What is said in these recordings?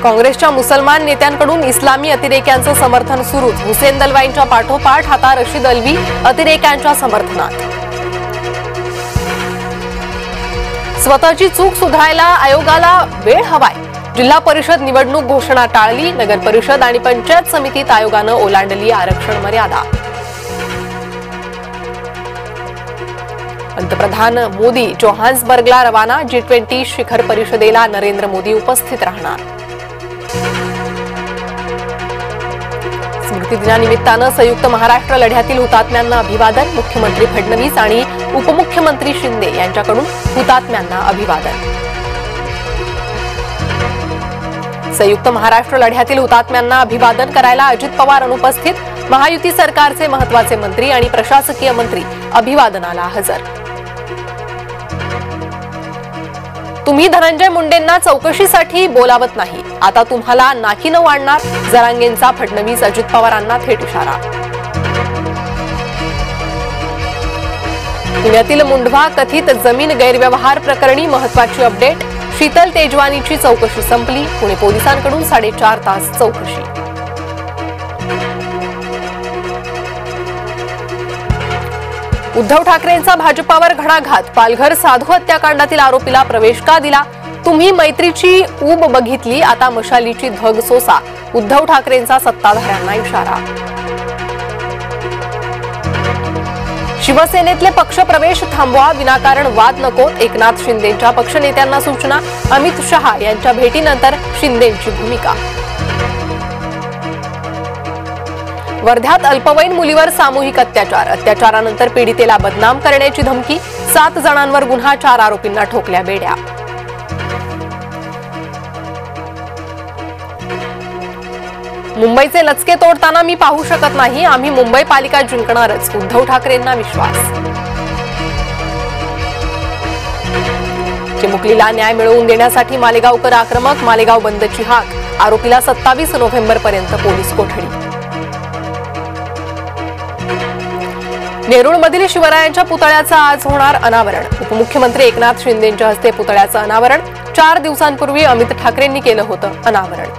काँग्रेसच्या मुसलमान नेत्यांकडून इस्लामी अतिरेक्यांचं समर्थन सुरूच। हुसेन दलवाईंच्या पाठोपाठ आता रशीद अल्वी अतिरेक्यांच्या समर्थनात। स्वतःची चूक सुधारायला आयोगाला वेळ हवाय। जिल्हा परिषद निवडणूक घोषणा टाळली। नगर परिषद आणि पंचायत समितीत आयोगानं ओलांडली आरक्षण मर्यादा। पंतप्रधान मोदी जोहान्सबर्गला रवाना। G20 शिखर परिषदेला नरेंद्र मोदी उपस्थित राहणार। स्मृती दिनानिमित्तानं संयुक्त महाराष्ट्र लढ्यातील हुतात्म्यांना अभिवादन। मुख्यमंत्री फडणवीस आणि उपमुख्यमंत्री शिंदे यांच्याकडून हुतात्म्यांना अभिवादन। संयुक्त महाराष्ट्र लढ्यातील हुतात्म्यांना अभिवादन करायला अजित पवार अनुपस्थित। महायुती सरकारचे महत्त्वाचे मंत्री आणि प्रशासकीय मंत्री अभिवादनाला हजर। तुम्ही धनंजय मुंडेंना चौकशीसाठी बोलावत नाही, आता तुम्हाला नाकीनं वाढणार। जरांगेंचा फडणवीस अजित पवारांना थेट इशारा। पुण्यातील मुंढवा कथित जमीन गैरव्यवहार प्रकरणी महत्त्वाची अपडेट। शीतल तेजवानीची चौकशी संपली। पुणे पोलिसांकडून 4.5 तास चौकशी। उद्धव ठाकरेंचा भाजपावर घणाघात। पालघर साधू हत्याकांडातील आरोपीला प्रवेश का दिला? तुम्ही मैत्रीची ऊब बघितली, आता मशालीची धग सोसा। उद्धव ठाकरेंचा सत्ताधाऱ्यांना इशारा। शिवसेनेतले पक्षप्रवेश थांबवा, विनाकारण वाद नकोत। एकनाथ शिंदेंच्या पक्षनेत्यांना सूचना। अमित शहा यांच्या भेटीनंतर शिंदेंची भूमिका। वर्ध्यात अल्पवयीन मुलीवर सामूहिक अत्याचार। अत्याचारानंतर पीडितेला बदनाम करण्याची धमकी। 7 जणांवर गुन्हा, 4 आरोपींना ठोकल्या बेड्या। मुंबईचे लचके तोडताना मी पाहू शकत नाही, आम्ही मुंबई पालिका जिंकणारच। उद्धव ठाकरेंना विश्वास। चिमुकलीला न्याय मिळवून देण्यासाठी मालेगावकर आक्रमक। मालेगाव बंदची हाक। आरोपीला 27 नोव्हेंबरपर्यंत पोलीस कोठडी। नेरूळमधील शिवरायांच्या पुतळ्याचं आज होणार अनावरण। उपमुख्यमंत्री एकनाथ शिंदेंच्या हस्ते पुतळ्याचं अनावरण। 4 दिवसांपूर्वी अमित ठाकरेंनी केलं होतं अनावरण।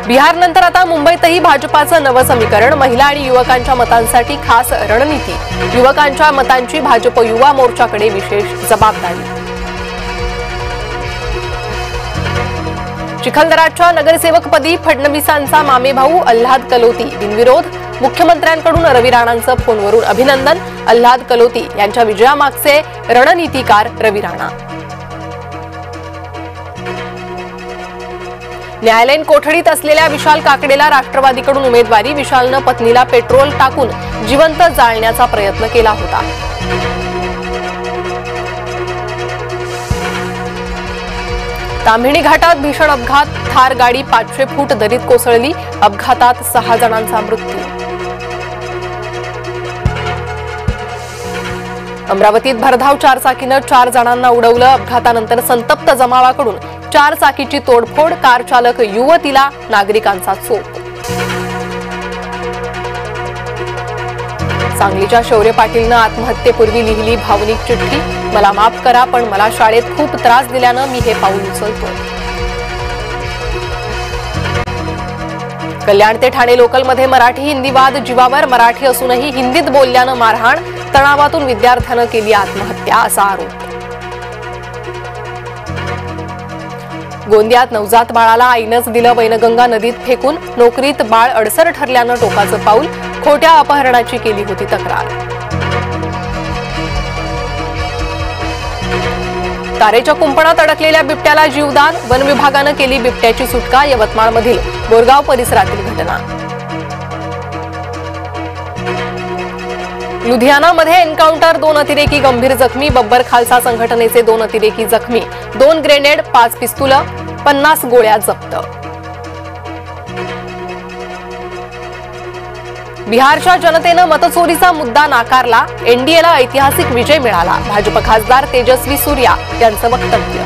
बिहारनंतर आता मुंबईतही भाजपाचं नवं समीकरण। महिला आणि युवकांच्या मतांसाठी खास रणनीती। युवकांच्या मतांची भाजप युवा मोर्चाकडे विशेष जबाबदारी। चिखलदराच्या नगरसेवकपदी फडणवीसांचा मामेभाऊ अल्हाद कलोती बिनविरोध। मुख्यमंत्र्यांकडून रवी राणांचं फोनवरून अभिनंदन। अल्हाद कलोती यांच्या विजयामागचे रणनीतिकार रवी राणा। न्यायालयीन कोठडीत असलेल्या विशाल काकडेला राष्ट्रवादीकडून उमेदवारी। विशालनं पत्नीला पेट्रोल टाकून जिवंत जाळण्याचा प्रयत्न केला होता। ताम्हिणी घाटात भीषण अपघात। थार गाडी 500 फूट दरीत कोसळली। अपघातात 6 जणांचा मृत्यू। अमरावतीत भरधाव 4 चाकीनं 4 जणांना उडवलं। अपघातानंतर संतप्त जमावाकडून 4 चाकीची तोडफोड। कार चालक युवतीला नागरिकांचा चोप। सांगलीच्या शौर्य पाटीलनं आत्महत्येपूर्वी लिहिली भावनिक चिठ्ठी। मला माफ करा, पण मला शाळेत खूप त्रास दिल्यानं मी हे पाऊल उचलतोय। कल्याण ते ठाणे लोकलमध्ये मराठी हिंदी वाद जीवावर। मराठी असूनही हिंदीत बोलल्यानं मारहाण। तणावातून विद्यार्थ्यानं केली आत्महत्या असा आरोप। गोंदियात नवजात बाळाला आईनंच दिलं वैनगंगा नदीत फेकून। नोकरीत बाळ अडसर ठरल्यानं टोकाचं पाऊल। खोट्या अपहरणाची केली होती तक्रार। तारेच्या कुंपणात अडकलेल्या बिबट्याला जीवदान। वन विभागानं केली बिबट्याची सुटका। यवतमाळमधील बोरगाव परिसरातील घटना। लुधियानामध्ये एन्काउंटर। 2 अतिरेकी गंभीर जखमी। बब्बर खालसा संघटनेचे 2 अतिरेकी जखमी। 2 ग्रेनेड, 5 पिस्तुलं, 50 गोळ्या जप्त। बिहारच्या जनतेनं मतचोरीचा मुद्दा नाकारला। एनडीएला ऐतिहासिक विजय मिळाला। भाजप खासदार तेजस्वी सूर्या यांचं वक्तव्य।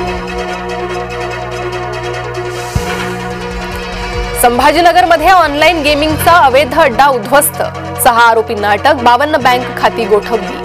संभाजीनगरमध्ये ऑनलाईन गेमिंगचा अवैध अड्डा उद्ध्वस्त। 6 आरोपींना अटक। 52 बँक खाती गोठवली।